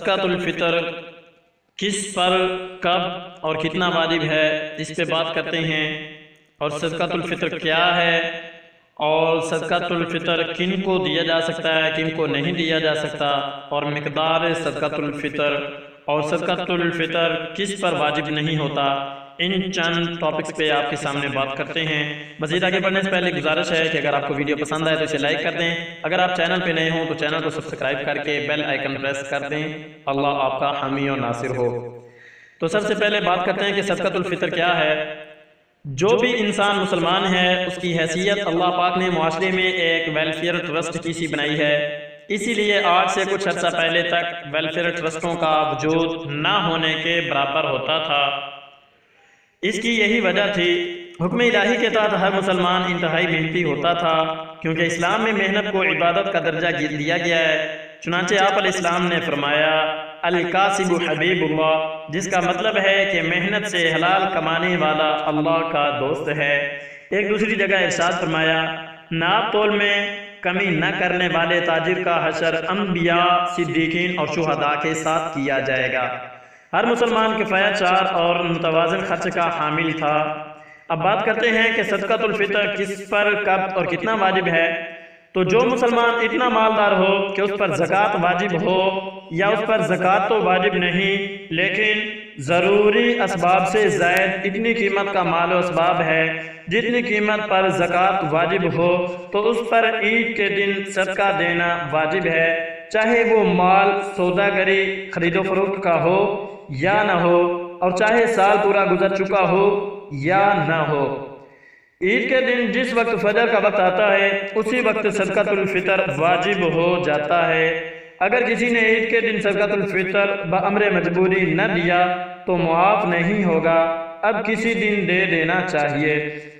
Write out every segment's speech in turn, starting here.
صدقۃ الفطر کس پر کب اور کتنا واجب ہے اس پہ بات کرتے ہیں، اور صدقۃ الفطر کیا ہے، اور صدقۃ الفطر کن کو دیا جا سکتا ہے کن کو نہیں دیا جا سکتا، اور مقدار صدقۃ الفطر اور صدقۃ الفطر کس پر واجب نہیں ہوتا، ان چند ٹاپکس پہ آپ کے سامنے بات کرتے ہیں۔ مزید آگے بڑھنے سے پہلے گزارش ہے کہ اگر آپ کو ویڈیو پسند آئے تو اسے لائک کر دیں، اگر آپ چینل پہ نئے ہوں تو چینل کو سبسکرائب کر کے بیل آئیکن پریس کر دیں۔ اللہ آپ کا حامی و ناصر ہو۔ تو سب سے پہلے بات کرتے ہیں کہ صدقۃ الفطر کیا ہے۔ جو بھی انسان مسلمان ہے اس کی حیثیت اللہ پاک نے معاشرے میں ایک ویلفیئر ٹرسٹ کی سی بنائی ہے، اسی لیے آج سے کچھ عرصہ پہلے تک ویلفیئر ٹرسٹوں کا وجود نہ ہونے کے برابر ہوتا تھا۔ اس کی یہی وجہ تھی، حکم الہی کے تحت ہر مسلمان انتہائی محنتی ہوتا تھا، کیونکہ اسلام میں محنت کو عبادت کا درجہ دیا گیا ہے۔ چنانچہ آپ علیہ السلام نے فرمایا الکاسب حبیب اللہ، جس کا مطلب ہے کہ محنت سے حلال کمانے والا اللہ کا دوست ہے۔ ایک دوسری جگہ ارشاد فرمایا ناپ تول میں کمی نہ کرنے والے تاجر کا حشر انبیاء، صدیقین اور شہداء کے ساتھ کیا جائے گا۔ ہر مسلمان کفایہ چار اور متوازن خرچ کا حامل تھا۔ اب بات کرتے ہیں کہ صدقۃ الفطر کس پر کب اور کتنا واجب ہے۔ تو جو مسلمان اتنا مالدار ہو کہ اس پر زکوٰۃ واجب ہو، یا اس پر زکوٰۃ تو واجب نہیں لیکن ضروری اسباب سے زائد اتنی قیمت کا مال و اسباب ہے جتنی قیمت پر زکوٰۃ واجب ہو، تو اس پر عید کے دن صدقہ دینا واجب ہے، چاہے وہ مال سوداگری خرید و فروخت کا ہو یا نہ ہو، اور چاہے سال پورا گزر چکا ہو یا نہ ہو۔ عید کے دن جس وقت فجر کا وقت آتا ہے اسی وقت صدقۃ الفطر واجب ہو جاتا ہے۔ اگر کسی نے عید کے دن صدقۃ الفطر بامر مجبوری نہ دیا تو معاف نہیں ہوگا، اب کسی دن دے دینا چاہیے۔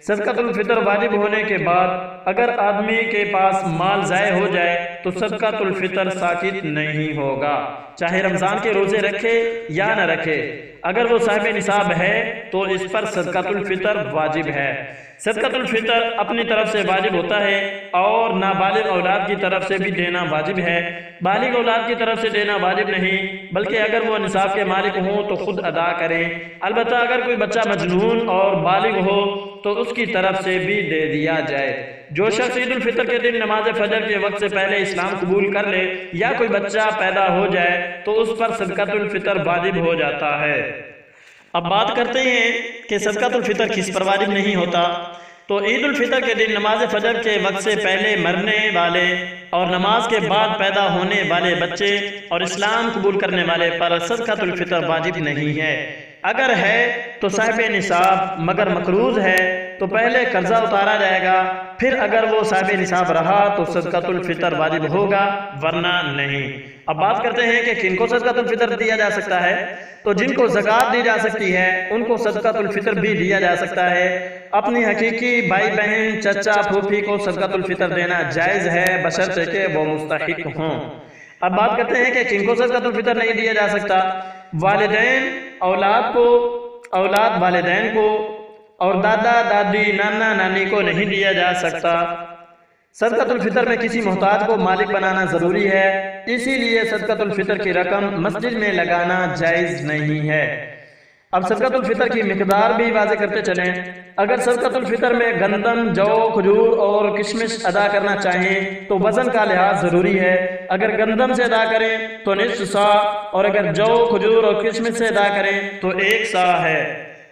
صدقۃ الفطر واجب ہونے کے بعد اگر آدمی کے پاس مال ضائع ہو جائے تو صدقۃ الفطر ساقط نہیں ہوگا، چاہے رمضان کے روزے رکھے یا نہ رکھے۔ اگر وہ صاحب نصاب ہے تو اس پر صدقۃ الفطر واجب ہے۔ صدقۃ الفطر اپنی طرف سے واجب ہوتا ہے اور نابالغ اولاد کی طرف سے بھی دینا واجب ہے۔ بالغ اولاد کی طرف سے دینا واجب نہیں، بلکہ اگر وہ نصاب کے مالک ہوں تو خود ادا کریں۔ البتہ اگر کوئی بچہ مجنون اور بالغ ہو تو اس کی طرف سے بھی دے دیا جائے۔ جو شخص عید الفطر کے دن نماز فجر کے وقت سے پہلے اسلام قبول کر لے یا کوئی بچہ پیدا ہو جائے تو اس پر صدقۃ الفطر واجب ہو جاتا ہے۔ اب بات کرتے ہیں کہ صدقۃ الفطر کس پر واجب نہیں ہوتا۔ تو عید الفطر کے دن نماز فجر کے وقت سے پہلے مرنے والے اور نماز کے بعد پیدا ہونے والے بچے اور اسلام قبول کرنے والے پر صدقۃ الفطر واجب نہیں ہے۔ اگر ہے تو صاحب نصاب مگر مقروض ہے تو پہلے قرضہ اتارا جائے گا، پھر اگر وہ صاحب نصاب رہا تو صدقۃ الفطر واجب ہوگا، ورنہ نہیں۔ اب بات کرتے ہیں کہ کن کو صدقۃ الفطر دیا جا سکتا ہے۔ تو جن کو زکوٰۃ دی جا سکتی ہے ان کو صدقۃ الفطر بھی دیا جا سکتا ہے۔ اپنی حقیقی بھائی بہن چچا پھوپھی کو صدقۃ الفطر دینا جائز ہے بشرطے کہ وہ مستحق ہوں۔ اب بات کرتے ہیں کہ کن کو صدقۃ الفطر نہیں دیا جا سکتا۔ والدین اولاد کو، اولاد والدین کو، اور دادا دادی نانا نانی کو نہیں دیا جا سکتا۔ صدقۃ الفطر میں کسی محتاج کو مالک بنانا ضروری ہے، اسی لیے صدقۃ الفطر کی رقم مسجد میں لگانا جائز نہیں ہے۔ اب صدقۃ الفطر کی مقدار بھی واضح کرتے چلیں۔ اگر صدقۃ الفطر میں گندم، جو، کھجور اور کشمش ادا کرنا چاہیں تو وزن کا لحاظ ضروری ہے۔ اگر گندم سے ادا کریں تو نصف سا، اور اگر جو، کھجور اور کشمش سے ادا کریں تو 1 سا ہے۔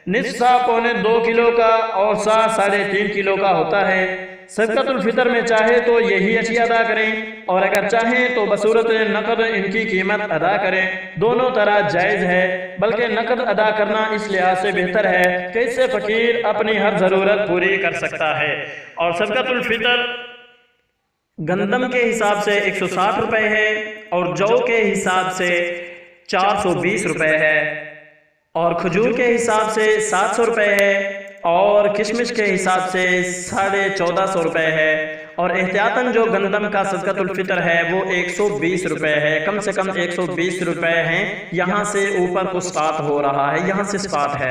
نصف سا پونے 2 کلو کا اور سا 3.5 کلو کا ہوتا ہے۔ صدقۃ الفطر میں چاہے تو یہی اشیاء ادا کریں اور اگر چاہیں تو بصورت نقد ان کی قیمت ادا کریں، دونوں طرح جائز ہے، بلکہ نقد ادا کرنا اس لحاظ سے بہتر ہے کہ اس سے فقیر اپنی ہر ضرورت پوری کر سکتا ہے۔ اور صدقۃ الفطر گندم کے حساب سے 160 روپے ہے اور جو کے حساب سے 420 روپے ہے، اور کھجور کے حساب سے 700 روپے ہے، اور کشمش کے حساب سے 1450 روپے ہے، اور احتیاطاً جو گندم کا صدقۃ الفطر ہے وہ 120 روپے ہے۔ کم سے کم 120 روپے ہیں، یہاں سے اوپر کو سٹارٹ ہو رہا ہے، یہاں سے سٹارٹ ہے۔